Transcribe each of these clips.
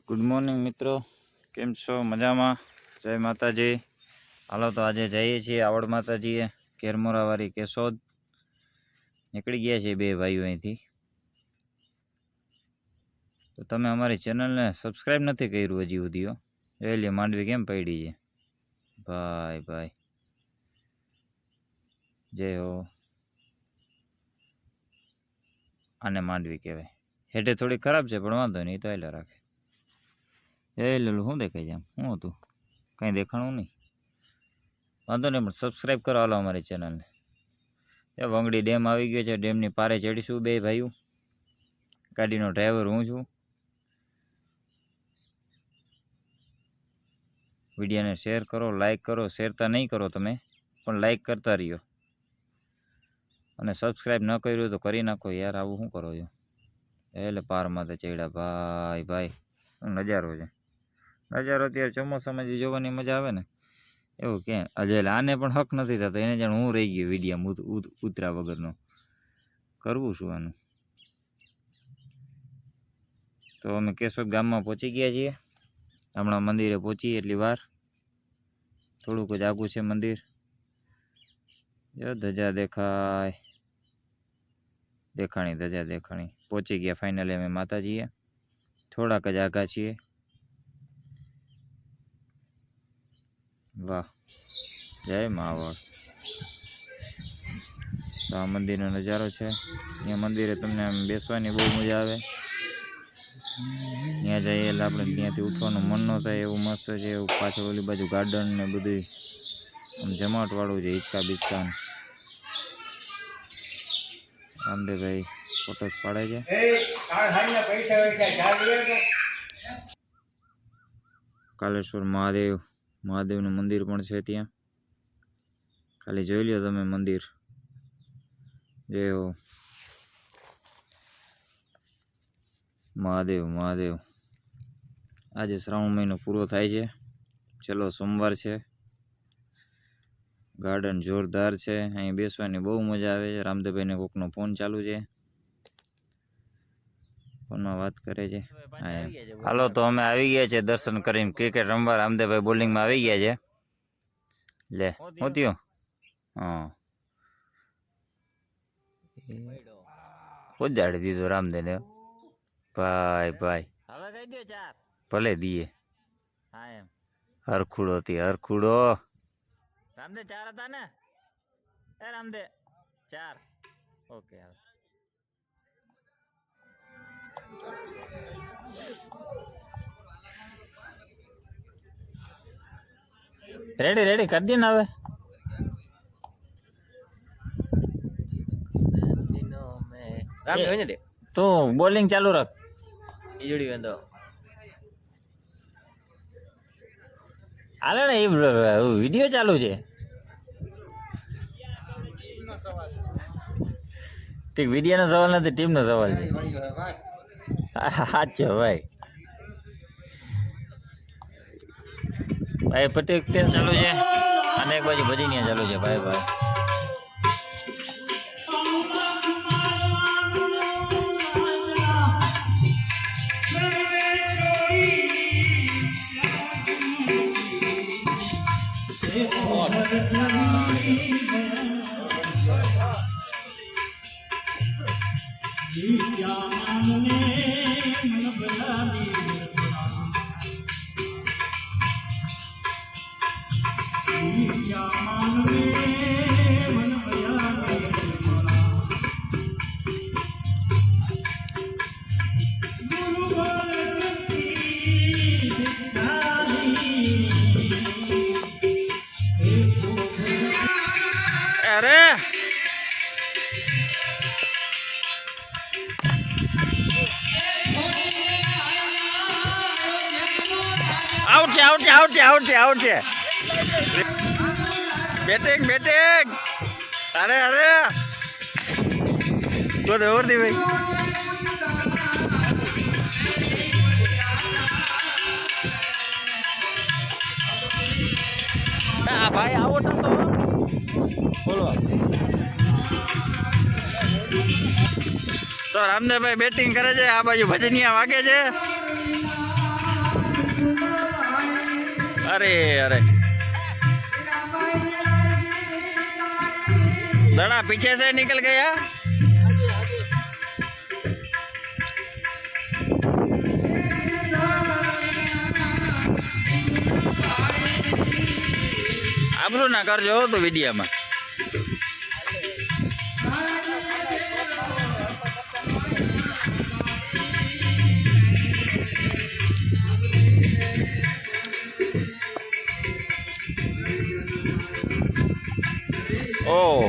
Good morning મિત્રો, કેમ છો? મજામાં? જય માતાજી. હાલો તો આજે જઈએ છીએ આવડ માતાજીએ કેરમોરાવાળી કેશોદ. નીકળી ગયા છે બે ભાઈઓ અહીંથી. તો તમે અમારી ચેનલને સબસ્ક્રાઈબ નથી કર્યું હજી સુધી. એટલે માંડવી કેમ પડી છે ભાઈ ભાઈ. જય હો. આને માંડવી કહેવાય. હેઠે થોડી ખરાબ છે પણ વાંધો નહીં, તો એટલે રાખે. એ લેલું શું દેખાય છે? આમ શું હતું? કંઈ દેખાણું નહીં. વાંધો નહીં, પણ સબસ્ક્રાઈબ કરો હાલો અમારી ચેનલને. એ વંગડી ડેમ આવી ગયો છે. ડેમની પારે ચડીશું બે ભાઈઓ. ગાડીનો ડ્રાઈવર હું છું. વિડીયોને શેર કરો, લાઈક કરો. શેર તો નહીં કરો તમે, પણ લાઈક કરતા રહ્યો. અને સબસ્ક્રાઈબ ન કર્યું તો કરી નાખો યાર. આવું શું કરો છો? એટલે પારમાં તો ચડ્યા ભાઈ ભાઈ. નજારો છે. નજારો અત્યારે ચોમાસામાં જે જોવાની મજા આવે ને, એવું કે આજે આને પણ હક નથી થતો. એને જાણ હું રહી ગયો વિડીયો ઉતરા વગરનો. કરવું શું આનું? તો અમે કેશોદ ગામમાં પહોંચી ગયા છીએ. હમણાં મંદિરે પહોંચી એટલી વાર. થોડુંક જ આગું છે મંદિર. જો ધજા દેખાય, દેખાણી ધજા દેખાણી. પહોંચી ગયા ફાઇનલી અમે માતાજીએ. થોડાક જ આગા છીએ. વાહ, જય માવળ. તો આ મંદિરનો નજારો છે. અહીંયા મંદિરે તમને આમ બેસવાની બહુ મજા આવે. ત્યાં જઈએ એટલે આપણે ત્યાંથી ઉઠવાનું મન ન થાય એવું મસ્ત છે. એવું પાછળ ઓલી બાજુ ગાર્ડન ને બધું આમ જમાવટવાળું છે. હિંચકા બિચકા. રામદેવભાઈ ફોટોસ પાડે છે. કાલેશ્વર મહાદેવનું મંદિર પણ છે ત્યાં. ખાલી જોઈ લ્યો તમે મંદિર. જય હો મહાદેવ મહાદેવ. આજે શ્રાવણ મહિનો પૂરો થાય છે. છેલ્લો સોમવાર છે. ગાર્ડન જોરદાર છે. અહીં બેસવાની બહુ મજા આવે છે. રામદેવભાઈને કોકનો ફોન ચાલુ છે. ફોનમાં વાત કરે છે. હાલો તો અમે આવી ગયા છે દર્શન કરીને. ક્રિકેટ રમવા રામદેવભાઈ બોલિંગમાં આવી ગયા છે. લે શું થયું? હા, ઉજાડી દીધો રામદેવને ભાઈ ભાઈ. ભલે દીએ. હરખુડો થી હરખુડો. રામદેવ 4 હતા ને? એ રામદેવ 4. ઓકે હાલ. રેડી રેડી કરી દે ને હવે. તું બોલિંગ ચાલુ રાખ. હાલે ને, વિડીયો ચાલુ છે. વિડીયો નો સવાલ નથી, ટીમ નો સવાલ છે. સાચો ભાઈ. ભાઈ પટેલ તેલ ચાલુ છે અને એક બાજુ ભજીનિયા ચાલુ છે. ભાઈ ભાઈ અરે આઉટ છે આઉટ છે આઉટ છે આઉટ છે આઉટ છે. Batting batting. અરે અરે તો ઓવર દી ભાઈ. હા ભાઈ આવો તો બોલો. તો રામદેવભાઈ બેટિંગ કરે છે. આ બાજુ ભજનિયા વાગે છે. अरे अरे लड़ा पीछे से निकल गया। आबरू ना करजो तो वीडियो में। ओह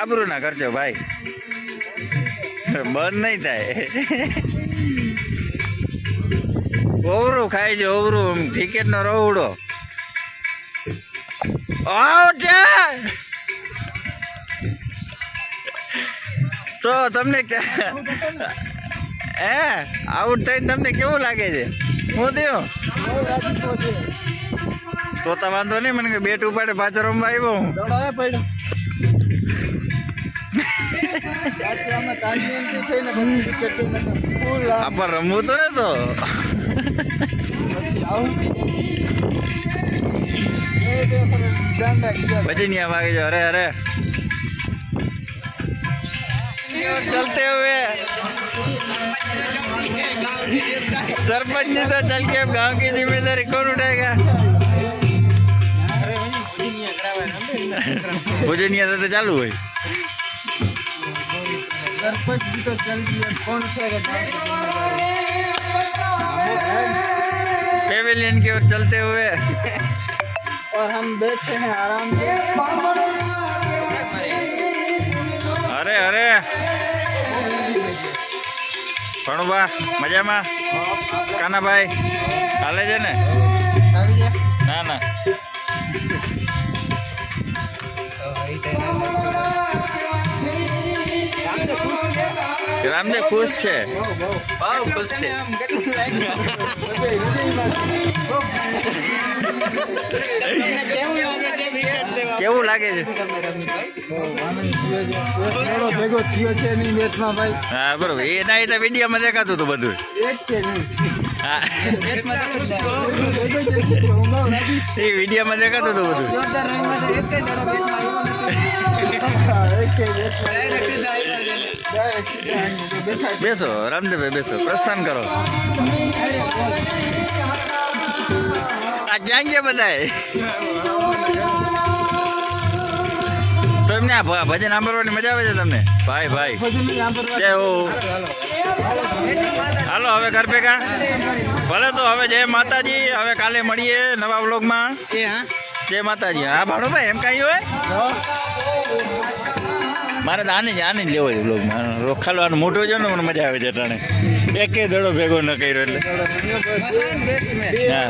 आबरू ना करजो भाई, बंद नहीं थाय। ओवरू खाई जो ओवरू टिकेट नो रवड़ो। तो तमने क्या आउट થઈ તમને કેવું લાગે છે? હું થયો તો વાંધો નહીં, મને બેટ ઉપાડે પાછો રમવા આવ્યો હું. આપણે રમવું તો ને તો પછી नहीं आगे जाओ। अरे अरे चलते हुए सरपंच जी तो चल के अब गांव की जिम्मेदारी कौन उठाएगा? मुझे नहीं आता तो चालू हुई। सरपंच जी तो चल दिया, कौन पेविलियन की ओर चलते हुए और हम बैठे हैं आराम से। अरे अरे भणुबा मजा में काना भाई हाले छे ने? ना ना रामदेव खुश छे, बहुत खुश छे। કેવું લાગે છે? હા બરોબર, એ ના એ તો વિડીયોમાં દેખાતું હતું બધું. એ વિડીયોમાં દેખાતું હતું બધું. બેસો રામદેવભાઈ બેસો, પ્રસ્થાન કરો. આ ક્યાં ગયા બધા? તો એમને આ ભજન સાંભળવાની મજા આવે છે તમને? ભાઈ ભાઈ જય હો. હાલો હવે ઘર ભેગા ભલે. તો હવે જય માતાજી. હવે કાલે મળીએ નવા વ્લોગમાં. જય માતાજી. હા ભાણુભાઈ એમ કાંઈ હોય મારે તો આને જ લેવો છે વ્લોગમાં. રોખાલવાનું મોટું છે ને મને મજા આવે છે ટાણે. એકે દડો ભેગો ન કર્યો એટલે હા.